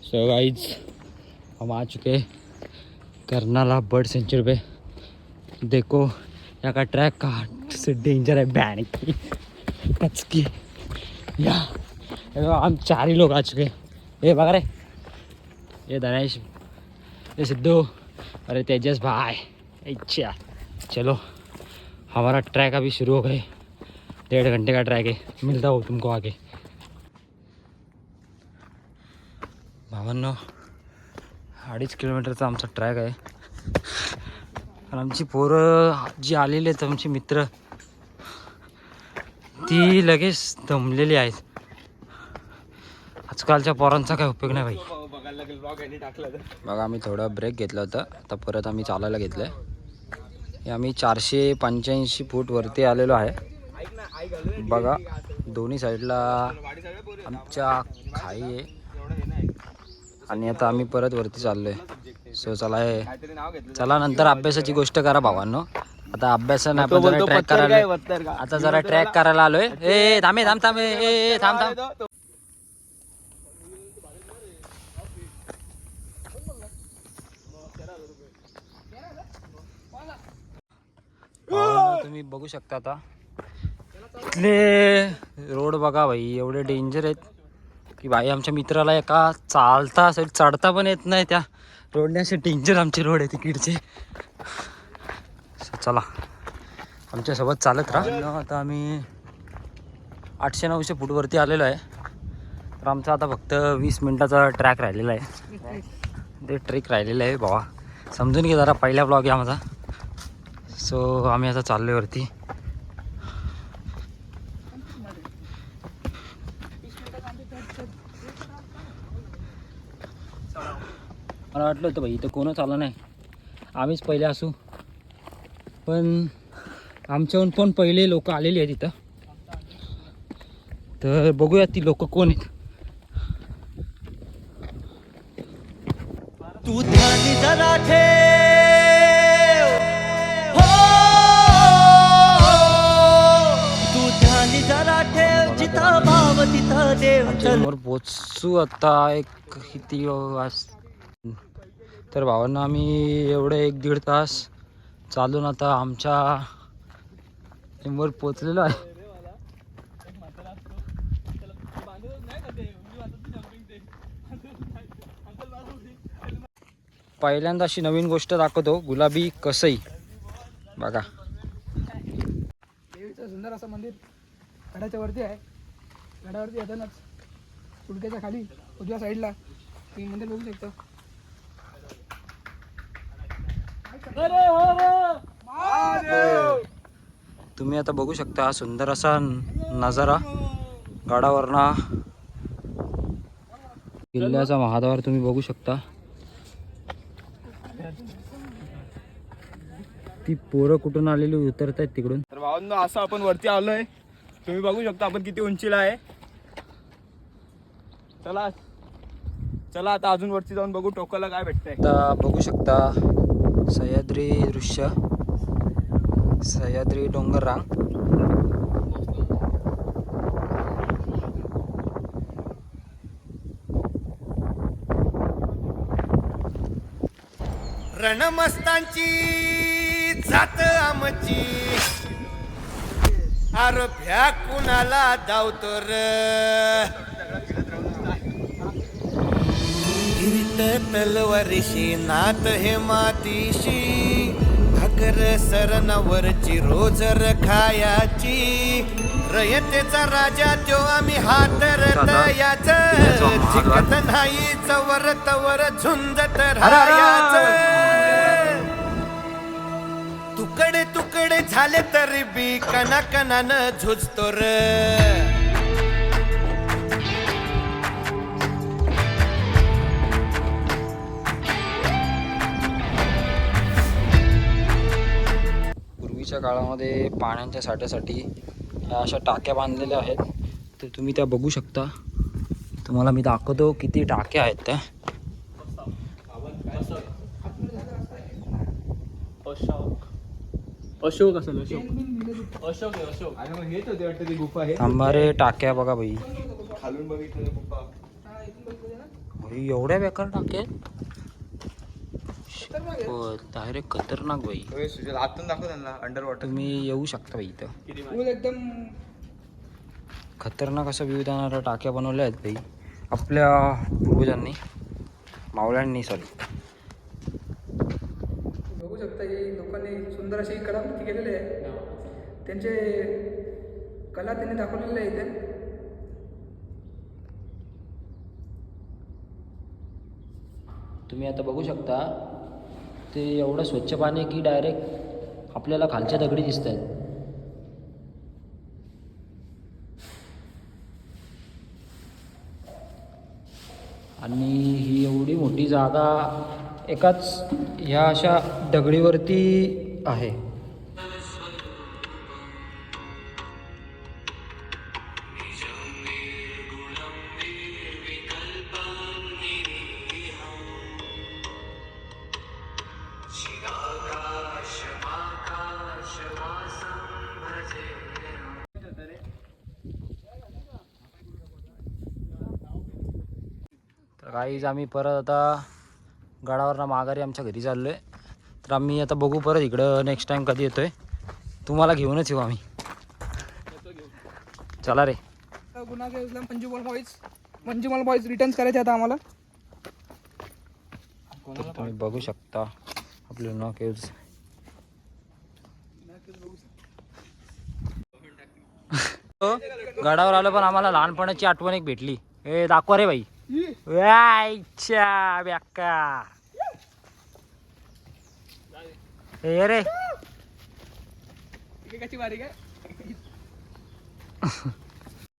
So guys हम आ चुके करनाला bird sanctuary पे। देखो यहाँ का ट्रैक का से डेंजर है बैन की कचकी या हम 4 ही लोग आ चुके। ये बघा रे, ये धनेश, ये सिद्धू, अरे तेजस भाई। अच्छा चलो हमारा ट्रैक अभी शुरू हो गए। 1.5 घंटे का ट्रैक है, मिलता हो तुमको आगे। भावांनो 2.5 किलोमीटरचा आमचा ट्रॅक आहे आणि आमची पोरं जी आलेली आहेत, आमची मित्र, ती लगेच दमलेली आहेत. आजकालच्या पोरांचा काय उपयोग नाही भाई. बघा आम्ही थोडा ब्रेक घेतला होता, आता परत आम्ही चालायला घेतलं आहे. आम्ही 485 फूट वरती आलेलो आहे. बघा दोन्ही साईडला आमच्या खाई आहे आणि आता आम्ही परत वरती चाललोय. सो चला नंतर अभ्यासाची गोष्ट करा भावांनो. आता अभ्यास नाही, आपण जरा ट्रॅक करायला, आता जरा ट्रॅक करायला आलोय. ए थांब थांब थांब, ए थांब थांब. तुम्ही बघू शकता आता इथले रोड बघा भाई, एवढे डेंजर आहेत की भाई आमच्या मित्राला एका चालता असेल, चढता पण येत नाही त्या रोडने. असे डेंजर आमचे रोड आहे तिकडचे. चला आमच्यासोबत चालत राहा. आता आम्ही 800-900 फूट वरती आलेलो आहे. तर आमचा आता फक्त 20 मिनिटाचा ट्रॅक राहिलेला आहे. ते ट्रेक राहिलेलं आहे भावा, समजून घे जरा. पहिला ब्लॉग आहे माझा. सो आम्ही आता चाललोय वरती. मला वाटलं होतं भाई इथं कोणच आलं नाही, आम्हीच पहिले असू, पण आमच्याहून पण पहिले लोक आलेली आहेत इथं. तर बघूया ती लोक कोण आहेत. तू ध्यानी जरा ठेव, हो तू ध्यानी जरा ठेव, जिथं भाव तिथं देव. समोर पोचू आता एक किती वाज. तर भावांना आम्ही एवढे 1-1.5 तास चालून आता आमच्या समोर पोचलेलो आहे. पहिल्यांदा अशी नवीन गोष्ट दाखवतो, गुलाबी कसई बघा. देवीचं सुंदर असं मंदिर गडाच्या वरती आहे. गडावरती येतानाच सुडक्याच्या खाली उजव्या साईडला तुम्ही मंदिर बघू शकता. तुम्ही आता बघू शकता सुंदर असा नजारा गडावरना. किल्ल्याचा महाद्वार तुम्ही बघू शकता. ती पोरं कुठून आलेली उतरत आहेत तिकडून. तर भावांनो असं आपण वरती आलोय, तुम्ही बघू शकता आपण किती उंचीला आहे. चला चला आता अजून वरती जाऊन बघू टोकाला काय भेटतंय. आता बघू शकता सह्याद्री दृश्य, सह्याद्री डोंगर रांग. रणमस्तांची जात आमची, अरे भ्या कुणाला धावतो र. गिरीत तलवारीशी नात हे मातीशी, भाकर सरणावरची रोजर खायाची. रयतेचा राजा त्यो आम्ही हातरत याच, जिकत नाही चवर तवर झुंजत राहायचं. तुकडे तुकडे झाले तरी बी कणाकणानं झुजतो र. पूर्वीच्या काळामध्ये पाण्याच्या साठ्यासाठी ह्या अशा टाक्या बांधलेल्या आहेत. तर तुम्ही त्या बघू शकता. तुम्हाला मी दाखवतो किती टाक्या आहेत त्या. अशोक असेल, अशोक आहे, अशोक. आणि मग हेच होते वाटतं ती गुफा आहे. थांबारे टाक्या बघा भाई. खालून बघितलं गुफा. एवढ्या बेकार टाके खतरनाक आहे. डायरेक्ट खतरनाक बाई. होय, सुजल आतून दाखव त्यांना अंडर वॉटर. तुम्ही येऊ शकता बाई इथं. पूल एकदम खतरनाक असं व्ह्यू देणाऱ्या टाक्या बनवल्या आहेत बाई आपल्या पूर्वजांनी, मावळ्यांनी सॉरी. बघू शकता ही लोकांनी सुंदर अशी कलाकृती केलेली आहे. त्यांचे कला त्यांनी दाखवलेली आहे इथे. तुम्ही आता बघू शकता ते एवढं स्वच्छ पाणी की डायरेक्ट आपल्याला खालच्या दगडी दिसत आहेत. आणि ही एवढी मोठी जागा एकाच ह्या अशा दगडीवरती आहे. तर काहीच आम्ही परत आता गडावरनं माघारी आमच्या घरी चाललो आहे. तर आम्ही आता बघू परत इकडं नेक्स्ट टाईम कधी येतोय. तुम्हाला घेऊनच येऊ आम्ही. चला रे. गुन्हा केला मंजुमल बॉईज रिटर्न करायचे आता आम्हाला. तर तुम्ही बघू शकता आपले ना केव्ज. गडावर आलं पण आम्हाला लहानपणाची आठवण एक भेटली. ए दाखवा रे बाई. वायच्या ब्याक्का ए रे. एकेकाची बारी काय